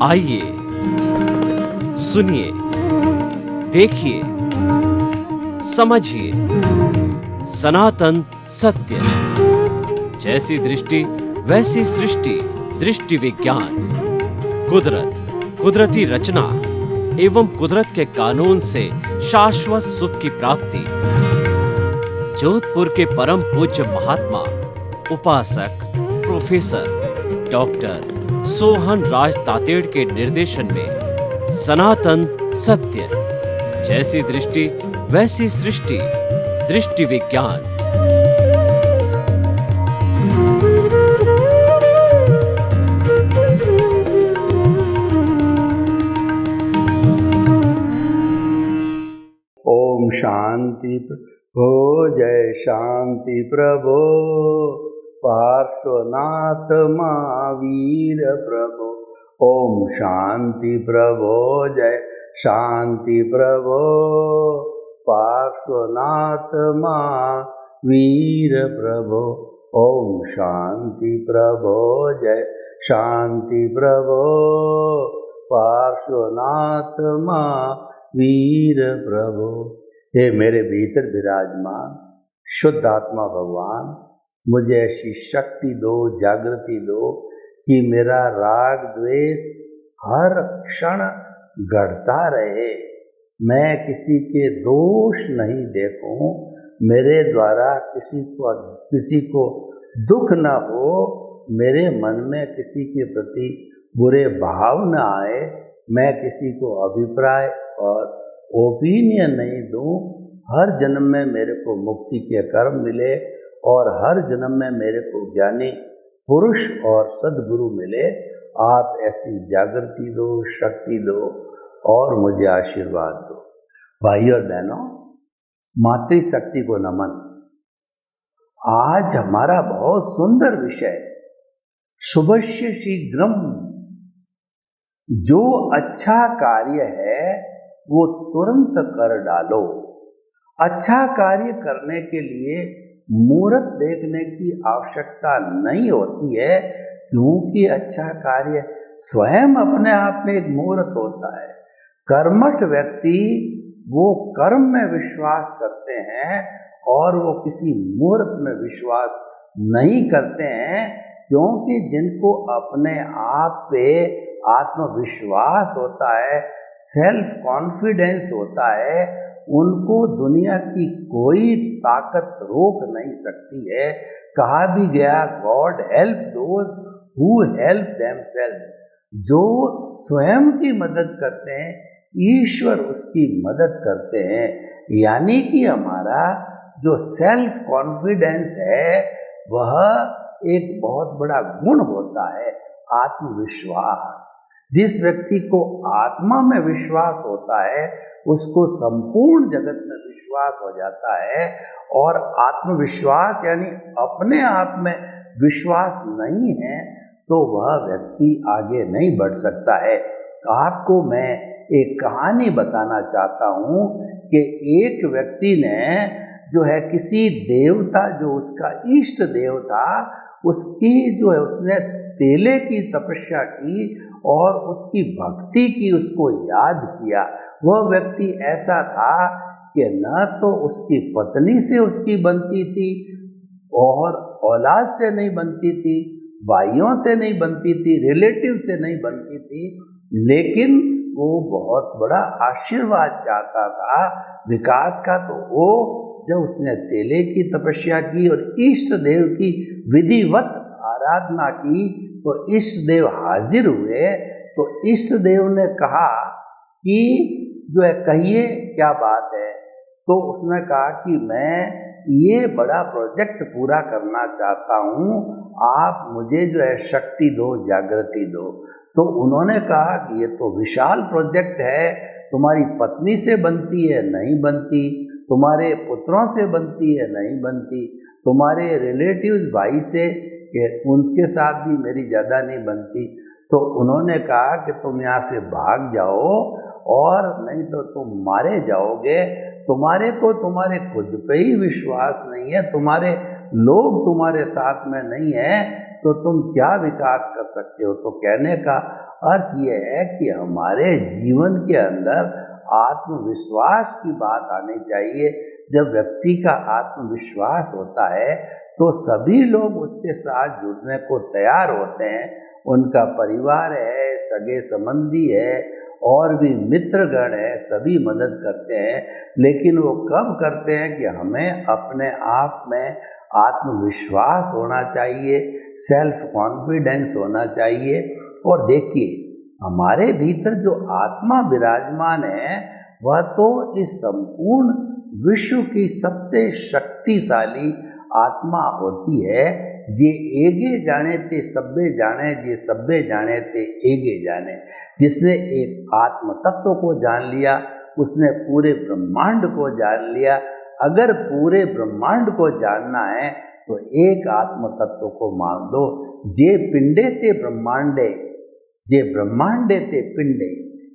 आइए सुनिए, देखिए, समझिए सनातन सत्य। जैसी दृष्टि वैसी सृष्टि, दृष्टि विज्ञान। कुदरत, कुदरती रचना एवं कुदरत के कानून से शाश्वत सुख की प्राप्ति। जोधपुर के परम पूज्य महात्मा उपासक प्रोफेसर डॉक्टर सोहन राज तातेड़ के निर्देशन में सनातन सत्य। जैसी दृष्टि वैसी सृष्टि, दृष्टि विज्ञान। ओम शांति हो जय शांति प्रभो, पार्श्वनाथ महावीर प्रभो। ओम शांति प्रभो जय शांति प्रभो, पार्श्वनाथ महावीर प्रभो। ओम शांति प्रभो जय शांति प्रभो, पार्श्वनाथ महावीर प्रभो। हे मेरे भीतर विराजमान शुद्ध आत्मा भगवान, मुझे ऐसी शक्ति दो, जागृति दो कि मेरा राग द्वेष हर क्षण घटता रहे। मैं किसी के दोष नहीं देखूं, मेरे द्वारा किसी को दुख न हो, मेरे मन में किसी के प्रति बुरे भाव न आए, मैं किसी को अभिप्राय और ओपिनियन नहीं दूं। हर जन्म में मेरे को मुक्ति के कर्म मिले और हर जन्म में मेरे को ज्ञानी पुरुष और सद्गुरु मिले। आप ऐसी जागृति दो, शक्ति दो और मुझे आशीर्वाद दो। भाई और बहनों, मातृशक्ति को नमन। आज हमारा बहुत सुंदर विषय, शुभस्य शीघ्रम। जो अच्छा कार्य है वो तुरंत कर डालो। अच्छा कार्य करने के लिए मुहूर्त देखने की आवश्यकता नहीं होती है, क्योंकि अच्छा कार्य स्वयं अपने आप में एक मुहूर्त होता है। कर्मठ व्यक्ति वो कर्म में विश्वास करते हैं और वो किसी मुहूर्त में विश्वास नहीं करते हैं, क्योंकि जिनको अपने आप पे आत्मविश्वास होता है, सेल्फ कॉन्फिडेंस होता है, उनको दुनिया की कोई ताकत रोक नहीं सकती है। कहा भी गया, God help those who help themselves. जो स्वयं की मदद करते हैं, ईश्वर उसकी मदद करते हैं। यानी कि हमारा जो सेल्फ कॉन्फिडेंस है वह एक बहुत बड़ा गुण होता है, आत्मविश्वास। जिस व्यक्ति को आत्मा में विश्वास होता है उसको संपूर्ण जगत में विश्वास हो जाता है। और आत्मविश्वास यानी अपने आप में विश्वास नहीं है तो वह व्यक्ति आगे नहीं बढ़ सकता है। आपको मैं एक कहानी बताना चाहता हूँ कि एक व्यक्ति ने जो है किसी देवता, जो उसका इष्ट देव था, उसकी जो है उसने तेले की तपस्या की और उसकी भक्ति की, उसको याद किया। वह व्यक्ति ऐसा था कि न तो उसकी पत्नी से उसकी बनती थी और औलाद से नहीं बनती थी, भाइयों से नहीं बनती थी, रिलेटिव से नहीं बनती थी, लेकिन वो बहुत बड़ा आशीर्वाद चाहता था विकास का। तो वो जब उसने तेले की तपस्या की और इष्ट देव की विधिवत आराधना की तो इष्ट देव हाजिर हुए। तो इष्ट देव ने कहा कि जो है कहिए क्या बात है। तो उसने कहा कि मैं ये बड़ा प्रोजेक्ट पूरा करना चाहता हूँ, आप मुझे जो है शक्ति दो, जागृति दो। तो उन्होंने कहा कि ये तो विशाल प्रोजेक्ट है, तुम्हारी पत्नी से बनती है नहीं बनती, तुम्हारे पुत्रों से बनती है नहीं बनती, तुम्हारे रिलेटिव्स भाई से कि उनके साथ भी मेरी ज़्यादा नहीं बनती। तो उन्होंने कहा कि तुम यहाँ से भाग जाओ और नहीं तो तुम मारे जाओगे। तुम्हारे को तुम्हारे खुद पे ही विश्वास नहीं है, तुम्हारे लोग तुम्हारे साथ में नहीं है, तो तुम क्या विकास कर सकते हो। तो कहने का अर्थ यह है कि हमारे जीवन के अंदर आत्मविश्वास की बात आनी चाहिए। जब व्यक्ति का आत्मविश्वास होता है तो सभी लोग उसके साथ जुड़ने को तैयार होते हैं। उनका परिवार है, सगे संबंधी है और भी मित्रगण है, सभी मदद करते हैं। लेकिन वो कब करते हैं कि हमें अपने आप में आत्मविश्वास होना चाहिए, सेल्फ कॉन्फिडेंस होना चाहिए। और देखिए, हमारे भीतर जो आत्मा विराजमान है वह तो इस संपूर्ण विश्व की सबसे शक्तिशाली आत्मा होती है। जे एगे जाने ते सब्बे जाने, जे सब्बे जाने ते एगे जाने। जिसने एक आत्म तत्व को जान लिया उसने पूरे ब्रह्मांड को जान लिया। अगर पूरे ब्रह्मांड को जानना है तो एक आत्म तत्व को मान दो। जे पिंडे ते ब्रह्मांडे, जे ब्रह्मांडे ते पिंडे,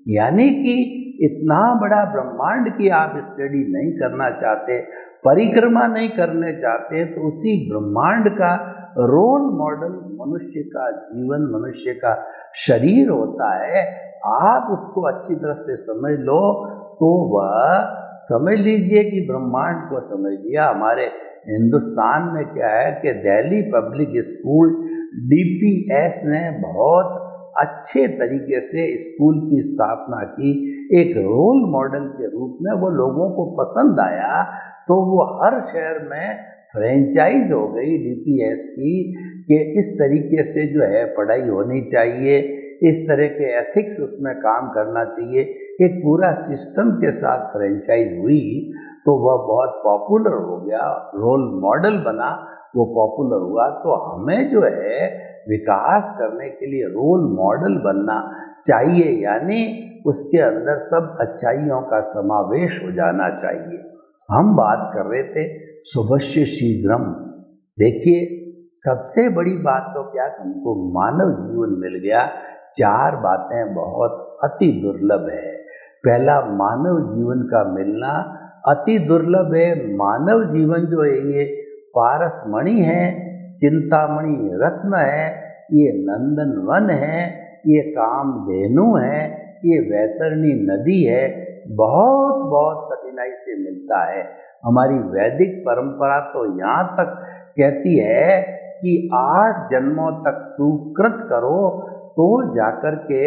यानी कि इतना बड़ा ब्रह्मांड की आप स्टडी नहीं करना चाहते, परिक्रमा नहीं करने चाहते, तो उसी ब्रह्मांड का रोल मॉडल मनुष्य का जीवन, मनुष्य का शरीर होता है। आप उसको अच्छी तरह से समझ लो तो वह समझ लीजिए कि ब्रह्मांड को समझ लिया। हमारे हिंदुस्तान में क्या है कि दिल्ली पब्लिक स्कूल DPS ने बहुत अच्छे तरीके से स्कूल की स्थापना की। एक रोल मॉडल के रूप में वो लोगों को पसंद आया तो वो हर शहर में फ्रेंचाइज हो गई DPS की कि इस तरीके से जो है पढ़ाई होनी चाहिए, इस तरह के एथिक्स उसमें काम करना चाहिए। एक पूरा सिस्टम के साथ फ्रेंचाइज हुई तो वह बहुत पॉपुलर हो गया, रोल मॉडल बना, वो पॉपुलर हुआ। तो हमें जो है विकास करने के लिए रोल मॉडल बनना चाहिए, यानी उसके अंदर सब अच्छाइयों का समावेश हो जाना चाहिए। हम बात कर रहे थे शुभस्य शीघ्रम। देखिए, सबसे बड़ी बात तो क्या, हमको मानव जीवन मिल गया। 4 बातें बहुत अति दुर्लभ है। पहला, मानव जीवन का मिलना अति दुर्लभ है। मानव जीवन जो है ये पारसमणि है, चिंतामणि रत्न है, ये नंदन वन है, ये कामधेनु है, ये वैतरणी नदी है। बहुत बहुत कठिनाई से मिलता है। हमारी वैदिक परंपरा तो यहाँ तक कहती है कि 8 जन्मों तक सुकृत करो तो जाकर के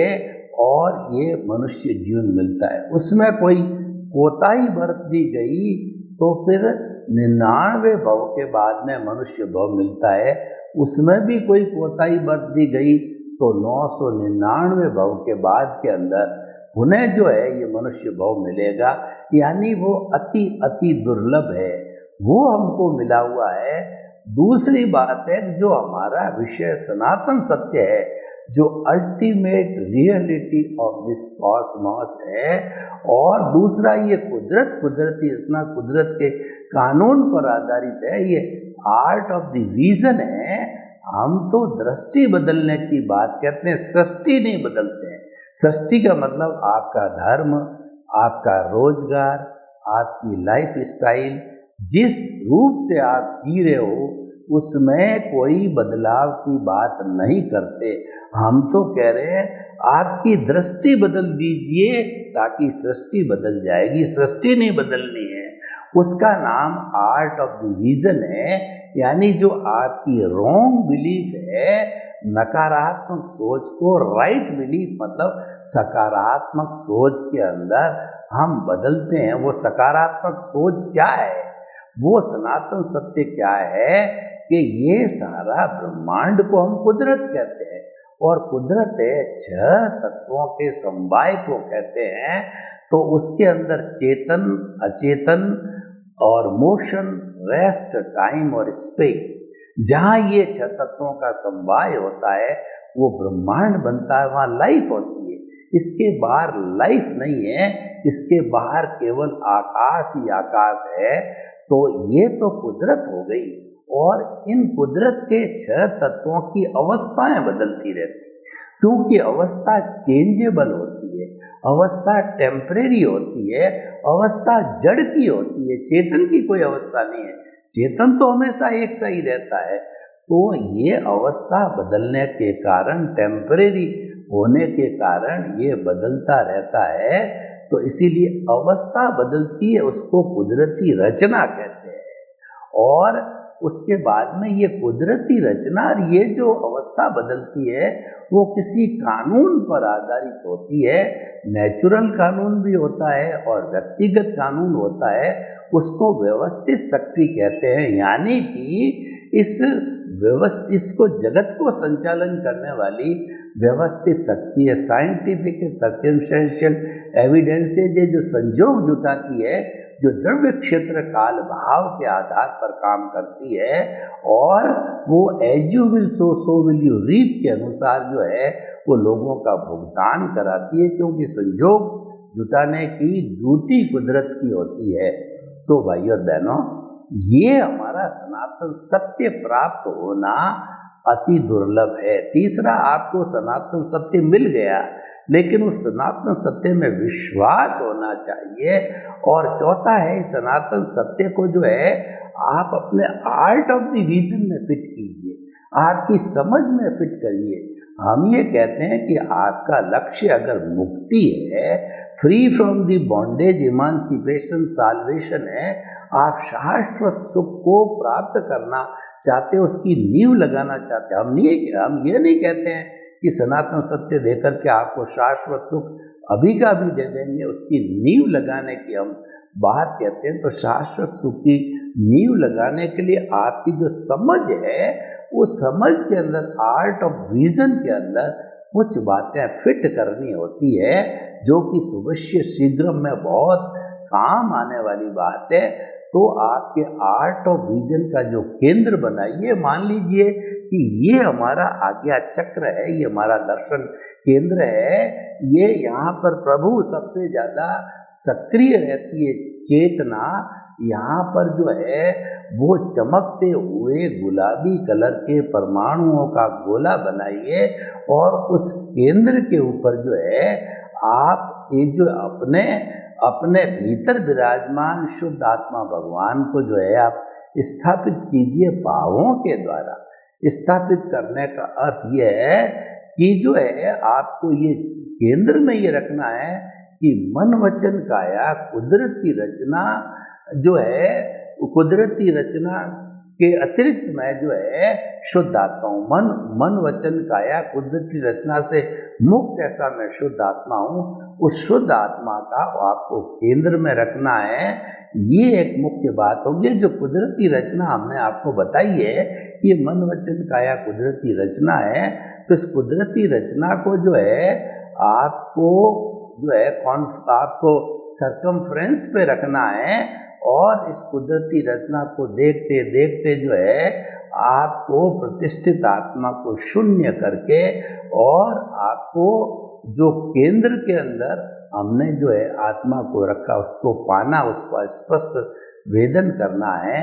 और ये मनुष्य जीवन मिलता है। उसमें कोई कोताही बरत दी गई तो फिर 99 भव के बाद में मनुष्य भव मिलता है। उसमें भी कोई कोताही बरत दी गई तो 999 भव के बाद के अंदर उन्हें जो है ये मनुष्य भव मिलेगा। यानी वो अति अति दुर्लभ है, वो हमको मिला हुआ है। दूसरी बात है जो हमारा विषय सनातन सत्य है, जो ultimate reality of this Cosmos है। और दूसरा ये कुदरती इतना कुदरत के कानून पर आधारित है। ये आर्ट ऑफ द विजन है। हम तो दृष्टि बदलने की बात कहते हैं, सृष्टि नहीं बदलते हैं। सृष्टि का मतलब आपका धर्म, आपका रोजगार, आपकी लाइफ स्टाइल, जिस रूप से आप जी रहे हो उसमें कोई बदलाव की बात नहीं करते। हम तो कह रहे हैं आपकी दृष्टि बदल दीजिए ताकि सृष्टि बदल जाएगी। सृष्टि नहीं बदलनी है, उसका नाम आर्ट ऑफ द विजन है। यानी जो आपकी रॉन्ग बिलीफ है, नकारात्मक सोच को राइट बिलीफ मतलब सकारात्मक सोच के अंदर हम बदलते हैं। वो सकारात्मक सोच क्या है, वो सनातन सत्य क्या है कि ये सारा ब्रह्मांड को हम कुदरत कहते हैं और कुदरत है 6 तत्वों के समवाय को कहते हैं। तो उसके अंदर चेतन, अचेतन और मोशन, रेस्ट, टाइम और स्पेस, जहाँ ये 6 तत्वों का समवाय होता है वो ब्रह्मांड बनता है, वहाँ लाइफ होती है। इसके बाहर लाइफ नहीं है, इसके बाहर केवल आकाश ही आकाश है। तो ये तो कुदरत हो गई और इन कुदरत के 6 तत्वों की अवस्थाएं बदलती रहती, क्योंकि अवस्था चेंजेबल होती है, अवस्था टेम्परेरी होती है, अवस्था जड़ की होती है, चेतन की कोई अवस्था नहीं है। चेतन तो हमेशा एक सा ही रहता है। तो ये अवस्था बदलने के कारण, टेम्परेरी होने के कारण ये बदलता रहता है। तो इसीलिए अवस्था बदलती है, उसको कुदरती रचना कहते हैं। और उसके बाद में ये कुदरती रचना, ये जो अवस्था बदलती है वो किसी कानून पर आधारित होती है। नेचुरल कानून भी होता है और व्यक्तिगत कानून होता है, उसको व्यवस्थित शक्ति कहते हैं। यानी कि इसको जगत को संचालन करने वाली व्यवस्थित शक्ति है। साइंटिफिक सर्कमस्टेंशियल एविडेंसेज जो संजोग जुटाती है, जो द्रव्य क्षेत्र काल भाव के आधार पर काम करती है, और वो as you will so will you reap के अनुसार जो है वो लोगों का भुगतान कराती है, क्योंकि संजोग जुटाने की ड्यूटी कुदरत की होती है। तो भाइयों और बहनों, ये हमारा सनातन सत्य प्राप्त होना अति दुर्लभ है। तीसरा, आपको सनातन सत्य मिल गया, लेकिन उस सनातन सत्य में विश्वास होना चाहिए। और चौथा है, सनातन सत्य को जो है आप अपने आर्ट ऑफ द रीजन में फिट कीजिए, आपकी समझ में फिट करिए। हम ये कहते हैं कि आपका लक्ष्य अगर मुक्ति है, free from the bondage, emancipation, salvation है, आप शाश्वत सुख को प्राप्त करना चाहते हो, उसकी नींव लगाना चाहते हैं। हम ये नहीं कहते हैं कि सनातन सत्य देकर के आपको शाश्वत सुख अभी का भी दे देंगे, उसकी नींव लगाने की हम बात कहते हैं। तो शाश्वत सुख की नींव लगाने के लिए आपकी जो समझ है, वो समझ के अंदर, आर्ट ऑफ विजन के अंदर कुछ बातें फिट करनी होती है, जो कि सुवश्य शीघ्रम में बहुत काम आने वाली बात है। तो आपके आर्ट ऑफ विजन का जो केंद्र बनाइए, मान लीजिए कि ये हमारा आज्ञा चक्र है, ये हमारा दर्शन केंद्र है, ये यहाँ पर प्रभु सबसे ज़्यादा सक्रिय रहती है। चेतना यहाँ पर जो है वो चमकते हुए गुलाबी कलर के परमाणुओं का गोला बनाइए, और उस केंद्र के ऊपर जो है आप एक जो अपने भीतर विराजमान शुद्ध आत्मा भगवान को जो है आप स्थापित कीजिए भावों के द्वारा। स्थापित करने का अर्थ ये है कि जो है आपको ये केंद्र में ये रखना है कि मन वचन काया कुदरती रचना जो है, कुदरती रचना के अतिरिक्त मैं जो है शुद्ध आत्मा हूँ। मन वचन काया कुदरती रचना से मुक्त ऐसा मैं शुद्ध आत्मा हूँ। उस शुद्ध आत्मा का आपको केंद्र में रखना है। ये एक मुख्य बात होगी। जो कुदरती रचना हमने आपको बताई है, ये मन वचन काया कुदरती रचना है। तो इस कुदरती रचना को जो है आपको सरकमफ्रेंस पे रखना है, और इस कुदरती रचना को देखते देखते जो है आपको प्रतिष्ठित आत्मा को शून्य करके, और आपको जो केंद्र के अंदर हमने जो है आत्मा को रखा उसको पाना, उसका स्पष्ट वेदन करना है।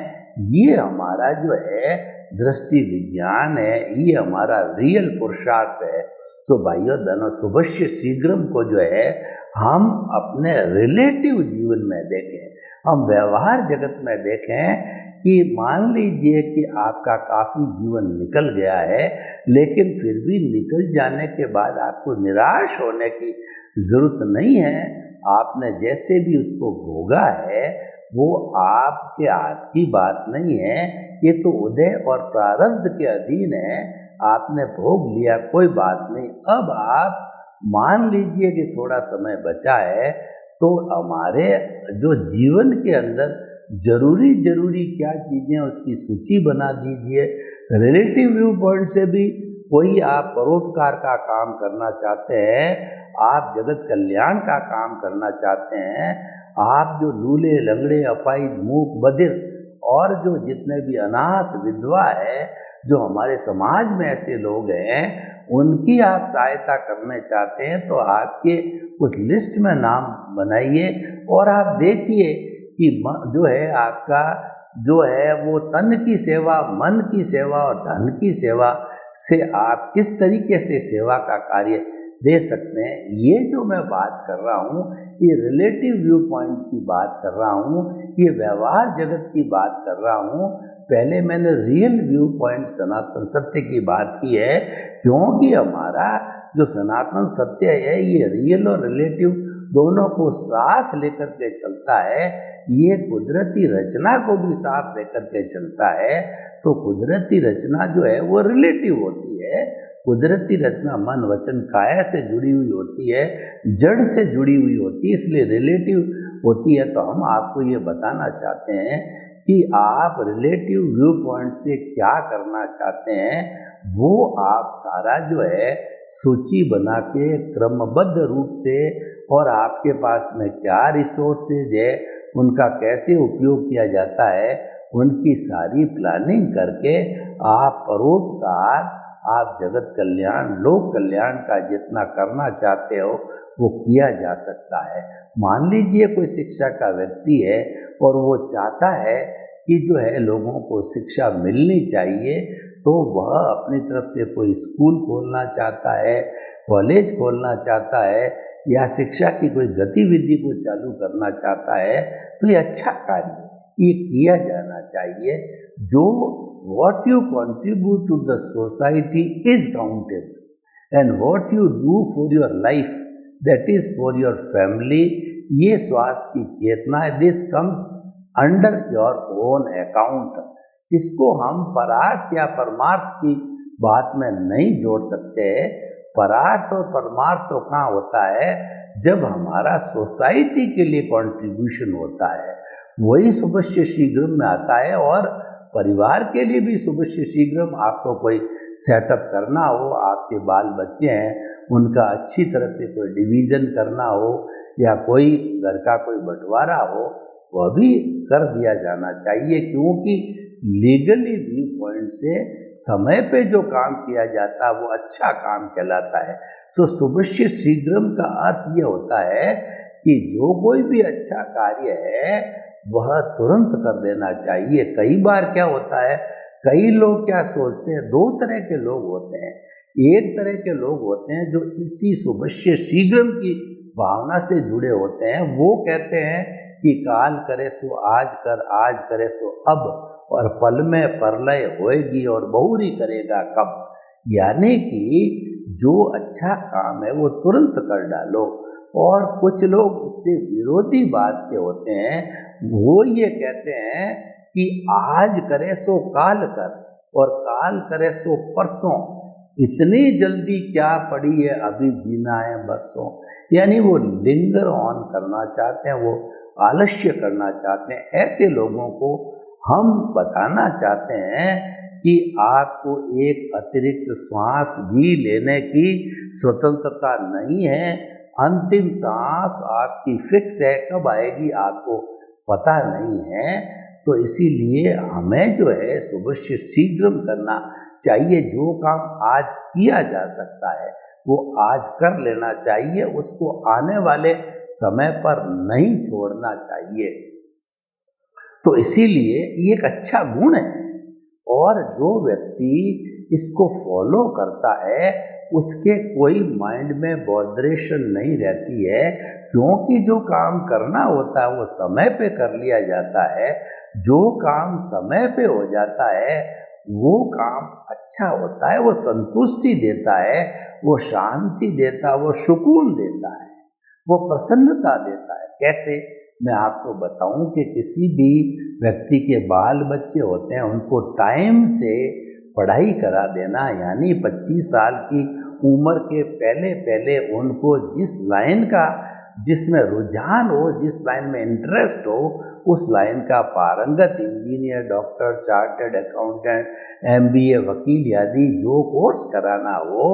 ये हमारा जो है दृष्टि विज्ञान है, ये हमारा रियल पुरुषार्थ है। तो भाइयों बहनों, सुवश्य शीघ्रम को जो है हम अपने रिलेटिव जीवन में देखें, हम व्यवहार जगत में देखें कि मान लीजिए कि आपका काफ़ी जीवन निकल गया है, लेकिन फिर भी निकल जाने के बाद आपको निराश होने की ज़रूरत नहीं है। आपने जैसे भी उसको भोगा है वो आपके हाथ की बात नहीं है, ये तो उदय और प्रारब्ध के अधीन है। आपने भोग लिया, कोई बात नहीं। अब आप मान लीजिए कि थोड़ा समय बचा है, तो हमारे जो जीवन के अंदर जरूरी क्या चीज़ें उसकी सूची बना दीजिए। रिलेटिव व्यू पॉइंट से भी कोई आप परोपकार का काम करना चाहते हैं, आप जगत कल्याण का काम करना चाहते हैं, आप जो लूले लंगड़े अपाहिज मूक बधिर और जो जितने भी अनाथ विधवा है, जो हमारे समाज में ऐसे लोग हैं, उनकी आप सहायता करने चाहते हैं, तो आपके उस लिस्ट में नाम बनाइए, और आप देखिए कि जो है आपका जो है वो तन की सेवा, मन की सेवा और धन की सेवा से आप किस तरीके से सेवा का कार्य दे सकते हैं। ये जो मैं बात कर रहा हूँ, ये रिलेटिव व्यू पॉइंट की बात कर रहा हूँ, ये व्यवहार जगत की बात कर रहा हूँ। पहले मैंने रियल व्यू पॉइंट सनातन सत्य की बात की है, क्योंकि हमारा जो सनातन सत्य है ये रियल और रिलेटिव दोनों को साथ लेकर के चलता है। ये कुदरती रचना को भी साथ लेकर के चलता है। तो कुदरती रचना जो है वो रिलेटिव होती है। कुदरती रचना मन वचन काया से जुड़ी हुई होती है, जड़ से जुड़ी हुई होती है, इसलिए रिलेटिव होती है। तो हम आपको ये बताना चाहते हैं कि आप रिलेटिव व्यू पॉइंट से क्या करना चाहते हैं, वो आप सारा जो है सूची बना के क्रमबद्ध रूप से, और आपके पास में क्या रिसोर्सेज है, उनका कैसे उपयोग किया जाता है, उनकी सारी प्लानिंग करके आप परोपकार, आप जगत कल्याण, लोक कल्याण का जितना करना चाहते हो वो किया जा सकता है। मान लीजिए कोई शिक्षा का व्यक्ति है और वो चाहता है कि जो है लोगों को शिक्षा मिलनी चाहिए, तो वह अपनी तरफ से कोई स्कूल खोलना चाहता है, कॉलेज खोलना चाहता है, या शिक्षा की कोई गतिविधि को चालू करना चाहता है, तो ये अच्छा कार्य है, ये किया जाना चाहिए। जो what you contribute to the society is counted, and what you do for your life, that is for your family, ये स्वार्थ की चेतना है। this comes under your own account। इसको हम परार्थ या परमार्थ की बात में नहीं जोड़ सकते। परार्थ और परमार्थ तो कहाँ होता है, जब हमारा सोसाइटी के लिए कंट्रीब्यूशन होता है, वही शुभस्य शीघ्रम में आता है। और परिवार के लिए भी शुभस्य शीघ्रम, आपको कोई सेटअप करना हो, आपके बाल बच्चे हैं उनका अच्छी तरह से कोई डिवीज़न करना हो, या कोई घर का कोई बंटवारा हो, वह भी कर दिया जाना चाहिए। क्योंकि लीगली व्यू पॉइंट से समय पे जो काम किया जाता है वो अच्छा काम कहलाता है। सो शुभस्य शीघ्रम का अर्थ ये होता है कि जो कोई भी अच्छा कार्य है वह तुरंत कर देना चाहिए। कई बार क्या होता है, कई लोग क्या सोचते हैं, दो तरह के लोग होते हैं। एक तरह के लोग होते हैं जो इसी शुभस्य शीघ्रम की भावना से जुड़े होते हैं। वो कहते हैं कि काल करे सो आज कर, आज करे सो अब, और पल में परलय होएगी और बहुरी करेगा कब। यानी कि जो अच्छा काम है वो तुरंत कर डालो। और कुछ लोग इससे विरोधी बात के होते हैं, वो ये कहते हैं कि आज करे सो काल कर, और काल करे सो परसों, इतनी जल्दी क्या पड़ी है, अभी जीना है बरसों। यानी वो लिंगर ऑन करना चाहते हैं, वो आलस्य करना चाहते हैं। ऐसे लोगों को हम बताना चाहते हैं कि आपको एक अतिरिक्त श्वास भी लेने की स्वतंत्रता नहीं है। अंतिम सांस आपकी फिक्स है, कब आएगी आपको पता नहीं है। तो इसीलिए हमें जो है शुभस्य शीघ्रम करना चाहिए। जो काम आज किया जा सकता है वो आज कर लेना चाहिए, उसको आने वाले समय पर नहीं छोड़ना चाहिए। तो इसीलिए ये एक अच्छा गुण है। और जो व्यक्ति इसको फॉलो करता है उसके कोई माइंड में बॉदरेशन नहीं रहती है, क्योंकि जो काम करना होता है वो समय पे कर लिया जाता है। जो काम समय पे हो जाता है वो काम अच्छा होता है, वो संतुष्टि देता है, वो शांति देता है, वो सुकून देता है, वो प्रसन्नता देता है। कैसे, मैं आपको बताऊं कि किसी भी व्यक्ति के बाल बच्चे होते हैं, उनको टाइम से पढ़ाई करा देना, यानी 25 साल की उम्र के पहले पहले उनको जिस लाइन का, जिसमें रुझान हो, जिस लाइन में इंटरेस्ट हो, उस लाइन का पारंगत engineer, doctor, chartered accountant, MBA, वकील आदि जो कोर्स कराना हो,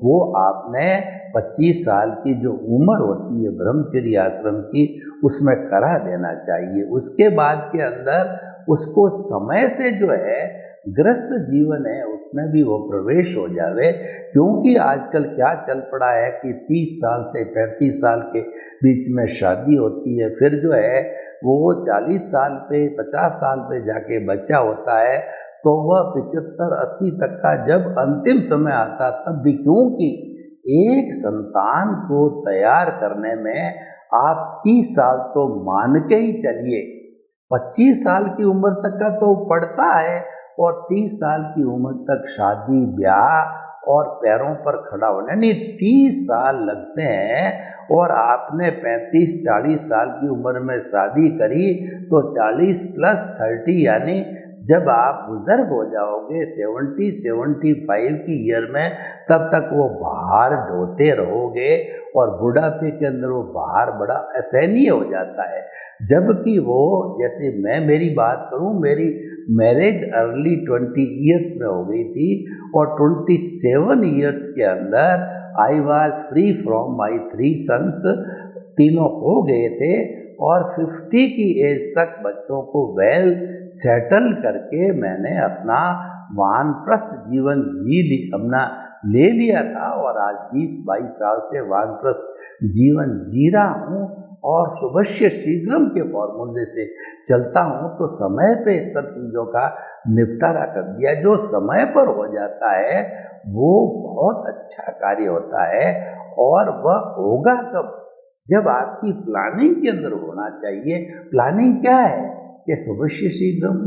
वो आपने 25 साल की जो उम्र होती है ब्रह्मचर्य आश्रम की, उसमें करा देना चाहिए। उसके बाद के अंदर उसको समय से जो है ग्रस्त जीवन है उसमें भी वो प्रवेश हो जावे। क्योंकि आजकल क्या चल पड़ा है कि 30 साल से 35 साल के बीच में शादी होती है, फिर जो है वो 40 साल पे, 50 साल पे जाके बच्चा होता है, तो वह 75-80 तक का जब अंतिम समय आता तब भी, क्योंकि एक संतान को तैयार करने में आप 30 साल तो मान के ही चलिए 25 साल की उम्र तक का तो पढ़ता है और 30 साल की उम्र तक शादी ब्याह और पैरों पर खड़ा होना, यानी 30 साल लगते हैं। और आपने 35-40 साल की उम्र में शादी करी तो 40 + 30 यानी जब आप बुजुर्ग हो जाओगे 70-75 की ईयर में, तब तक वो बाहर ढोते रहोगे और बुढ़ापे के अंदर वो बाहर बड़ा असहनीय हो जाता है। जबकि वो, जैसे मैं मेरी बात करूं, मेरी मैरिज अर्ली 20 ईयर्स में हो गई थी और 27 ईयर्स के अंदर I was free from my 3 sons, तीनों हो गए थे और 50 की एज तक बच्चों को वेल सेटल करके मैंने अपना वानप्रस्थ जीवन ले लिया था और आज 20-22 साल से वानप्रस्थ जीवन जी रहा हूँ और शुभस्य शीघ्रम के फॉर्मूले से चलता हूँ। तो समय पे सब चीज़ों का निपटारा कर दिया। जो समय पर हो जाता है वो बहुत अच्छा कार्य होता है और वह होगा कब, जब आपकी प्लानिंग के अंदर होना चाहिए। प्लानिंग क्या है कि शुभस्य शीघ्रम,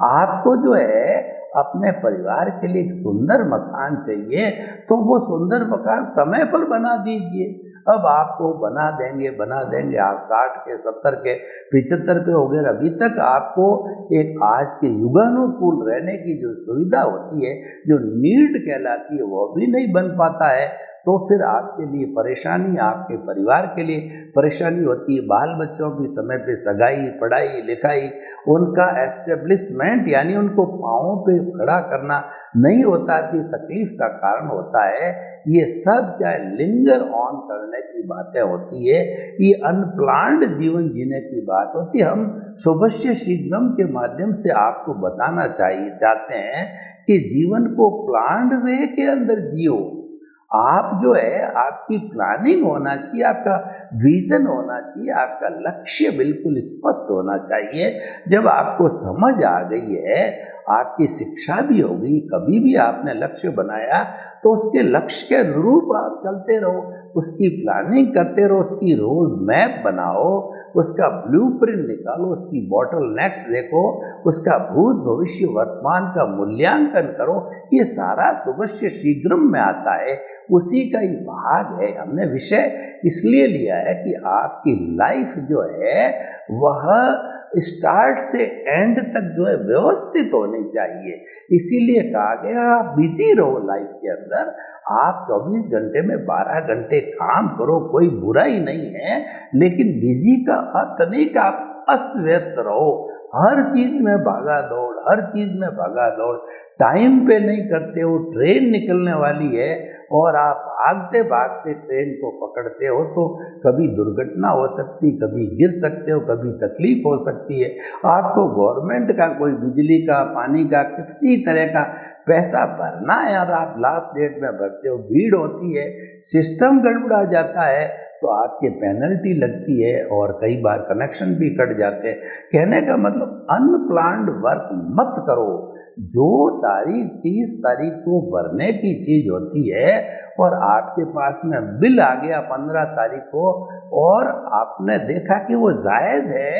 आपको जो है अपने परिवार के लिए एक सुंदर मकान चाहिए तो वो सुंदर मकान समय पर बना दीजिए। अब आपको बना देंगे आप 60 के 70 के 75 के हो गए, अभी तक आपको एक आज के युगानुकूल रहने की जो सुविधा होती है, जो नीड कहलाती है, वो भी नहीं बन पाता है। तो फिर आपके लिए परेशानी, आपके परिवार के लिए परेशानी होती है। बाल बच्चों की समय पे सगाई, पढ़ाई लिखाई, उनका एस्टेब्लिशमेंट यानी उनको पाँवों पे खड़ा करना नहीं होता कि तकलीफ का कारण होता है। ये सब क्या लिंगर ऑन करने की बातें होती है, ये अनप्लान्ड जीवन जीने की बात होती है। हम शुभस्य शीघ्रम के माध्यम से आपको बताना चाहते हैं कि जीवन को प्लान्ड वे के अंदर जियो। आप जो है, आपकी प्लानिंग होना चाहिए, आपका विजन होना चाहिए, आपका लक्ष्य बिल्कुल स्पष्ट होना चाहिए। जब आपको समझ आ गई है, आपकी शिक्षा भी हो गई, कभी भी आपने लक्ष्य बनाया तो उसके लक्ष्य के अनुरूप आप चलते रहो, उसकी प्लानिंग करते रहो, उसकी रोड मैप बनाओ, उसका ब्लूप्रिंट निकालो, उसकी बॉटलनेक्स देखो, उसका भूत भविष्य वर्तमान का मूल्यांकन करो। ये सारा शुभस्य शीघ्रम में आता है, उसी का ही भाग है। हमने विषय इसलिए लिया है कि आपकी लाइफ जो है वह स्टार्ट से एंड तक जो है व्यवस्थित होनी चाहिए। इसीलिए कहा गया आप बिजी रहो लाइफ के अंदर, आप 24 घंटे में 12 घंटे काम करो, कोई बुराई नहीं है। लेकिन बिजी का अर्थ नहीं कि आप अस्त व्यस्त रहो, हर चीज में भागा दौड़, हर चीज में भागा दौड़, टाइम पे नहीं करते हो। ट्रेन निकलने वाली है और आप भागते भागते ट्रेन को पकड़ते हो तो कभी दुर्घटना हो सकती, कभी गिर सकते हो, कभी तकलीफ हो सकती है। आपको गवर्नमेंट का कोई बिजली का, पानी का, किसी तरह का पैसा भरना है और आप लास्ट डेट में भरते हो, भीड़ होती है, सिस्टम गड़बड़ा जाता है तो आपके पेनल्टी लगती है और कई बार कनेक्शन भी कट जाते हैं। कहने का मतलब अनप्लान्ड वर्क मत करो। जो तारीख 30 तारीख को भरने की चीज होती है और आपके पास में बिल आ गया 15 तारीख को और आपने देखा कि वो जायज़ है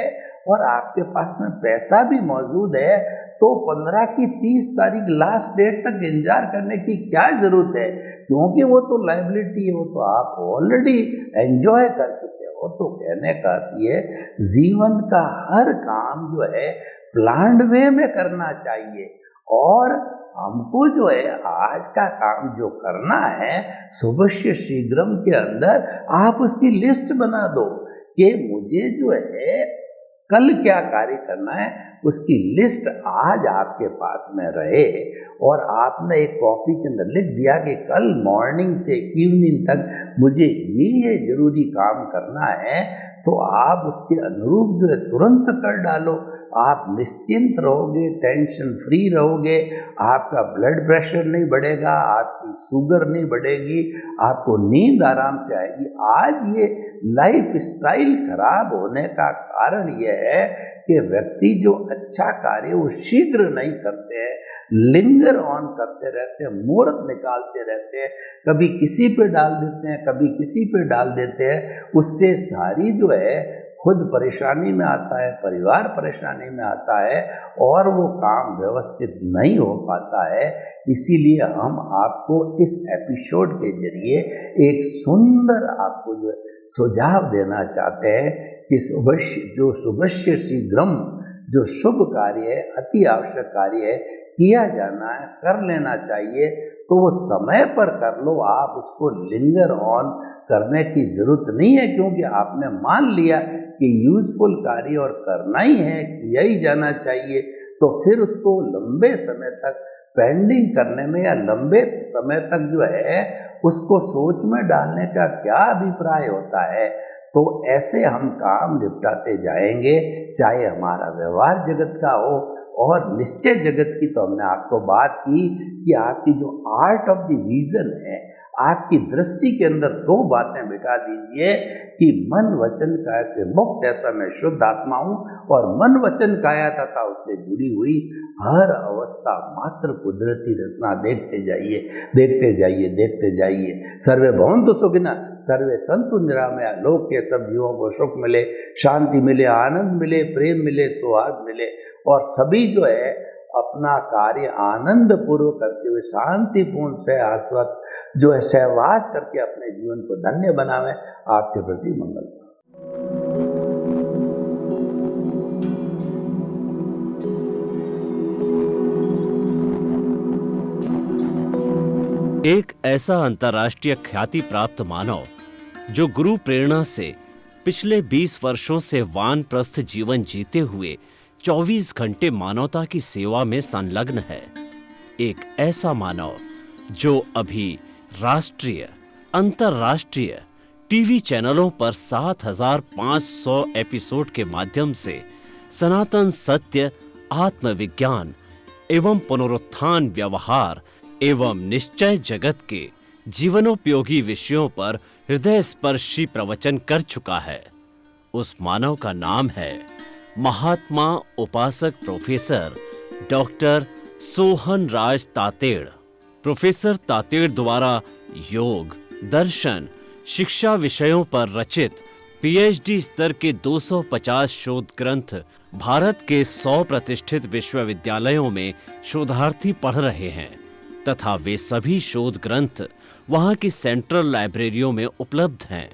और आपके पास में पैसा भी मौजूद है, तो 15 की 30 तारीख लास्ट डेट तक इंतजार करने की क्या ज़रूरत है, क्योंकि वो तो लायबिलिटी है, वो तो आप ऑलरेडी एंजॉय कर चुके हो। तो कहने का ये जीवन का हर काम जो है प्लान्ड वे में करना चाहिए और हमको जो है आज का काम जो करना है शुभस्य शीघ्रम के अंदर आप उसकी लिस्ट बना दो कि मुझे जो है कल क्या कार्य करना है, उसकी लिस्ट आज आपके पास में रहे और आपने एक कॉपी के अंदर लिख दिया कि कल मॉर्निंग से इवनिंग तक मुझे ये जरूरी काम करना है, तो आप उसके अनुरूप जो है तुरंत कर डालो। आप निश्चिंत रहोगे, टेंशन फ्री रहोगे, आपका ब्लड प्रेशर नहीं बढ़ेगा, आपकी शुगर नहीं बढ़ेगी, आपको नींद आराम से आएगी। आज ये लाइफ स्टाइल खराब होने का कारण यह है कि व्यक्ति जो अच्छा कार्य वो शीघ्र नहीं करते हैं, लिंगर ऑन करते रहते हैं, मुहूर्त निकालते रहते हैं, कभी किसी पे डाल देते हैं, कभी किसी पे डाल देते हैं। उससे सारी जो है खुद परेशानी में आता है, परिवार परेशानी में आता है और वो काम व्यवस्थित नहीं हो पाता है। इसीलिए हम आपको इस एपिसोड के जरिए एक सुंदर आपको जो सुझाव देना चाहते हैं कि शुभस्य शीघ्रम, जो शुभ कार्य है, अति आवश्यक कार्य है, किया जाना है, कर लेना चाहिए, तो वो समय पर कर लो। आप उसको लिंगर ऑन करने की जरूरत नहीं है, क्योंकि आपने मान लिया कि यूजफुल कार्य और करना ही है, किया ही जाना चाहिए, तो फिर उसको लंबे समय तक पेंडिंग करने में या लंबे समय तक जो है उसको सोच में डालने का क्या अभिप्राय होता है। तो ऐसे हम काम निपटाते जाएंगे, चाहे हमारा व्यवहार जगत का हो और निश्चय जगत की। तो हमने आपको बात की कि आपकी जो आर्ट ऑफ द विजन है, आपकी दृष्टि के अंदर दो बातें बिठा दीजिए कि मन वचन काया से मुक्त, ऐसा मैं शुद्ध आत्मा हूँ, और मन वचन काया तथा उससे जुड़ी हुई हर अवस्था मात्र कुदरती रचना देखते जाइए, देखते जाइए, देखते जाइए। सर्वे भवन्तु सुखिनः, सर्वे सन्तु निरामया। लोक के सब जीवों को सुख मिले, शांति मिले, आनंद मिले, प्रेम मिले, सुहाग मिले, और सभी जो है अपना कार्य आनंद पूर्वक करते हुए शांतिपूर्ण से आस्वत जो है सहवास करके अपने जीवन को धन्य बनावे। आपके प्रति मंगल। एक ऐसा अंतर्राष्ट्रीय ख्याति प्राप्त मानव जो गुरु प्रेरणा से पिछले 20 वर्षों से वानप्रस्थ जीवन जीते हुए 24 घंटे मानवता की सेवा में संलग्न है। एक ऐसा मानव जो अभी राष्ट्रीय, अंतर्राष्ट्रीय टीवी चैनलों पर 7,500 एपिसोड के माध्यम से सनातन सत्य, आत्मविज्ञान एवं पुनरुत्थान, व्यवहार एवं निश्चय जगत के जीवनोपयोगी विषयों पर हृदय स्पर्शी प्रवचन कर चुका है। उस मानव का नाम है महात्मा उपासक प्रोफेसर डॉक्टर सोहन राज तातेड़। प्रोफेसर तातेड़ द्वारा योग, दर्शन, शिक्षा विषयों पर रचित पीएचडी स्तर के 250 शोध ग्रंथ भारत के 100 प्रतिष्ठित विश्वविद्यालयों में शोधार्थी पढ़ रहे हैं तथा वे सभी शोध ग्रंथ वहां की सेंट्रल लाइब्रेरियों में उपलब्ध हैं।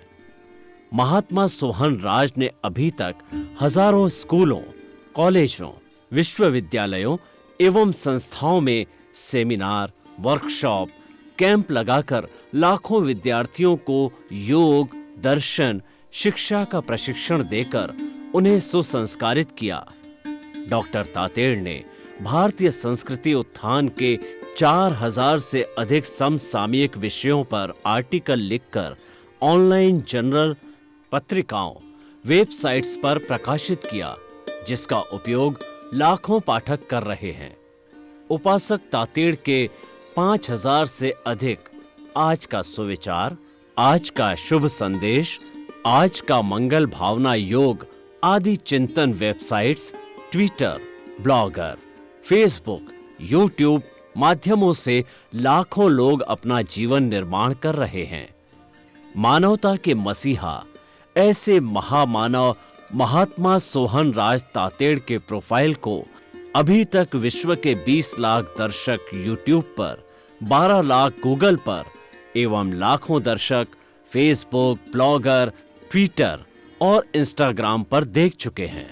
महात्मा सोहन राज ने अभी तक हजारों स्कूलों, कॉलेजों, विश्वविद्यालयों एवं संस्थाओं में सेमिनार, वर्कशॉप, कैंप लगाकर लाखों विद्यार्थियों को योग, दर्शन, शिक्षा का प्रशिक्षण देकर उन्हें सुसंस्कारित किया। डॉक्टर तातेड़ ने भारतीय संस्कृति उत्थान के 4000 से अधिक समसामयिक विषयों पर आर्टिकल लिखकर ऑनलाइन जर्नल, पत्रिकाओं, वेबसाइट्स पर प्रकाशित किया, जिसका उपयोग लाखों पाठक कर रहे हैं। उपासक तातेड़ के 5000 से अधिक आज का सुविचार, आज का शुभ संदेश, आज का मंगल भावना योग आदि चिंतन websites, Twitter, blogger, Facebook, YouTube माध्यमों से लाखों लोग अपना जीवन निर्माण कर रहे हैं। मानवता के मसीहा ऐसे महामानव महात्मा सोहन राज तातेड़ के प्रोफाइल को अभी तक विश्व के 20 लाख दर्शक यूट्यूब पर, 12 लाख गूगल पर एवं लाखों दर्शक फेसबुक, ब्लॉगर, ट्विटर और इंस्टाग्राम पर देख चुके हैं।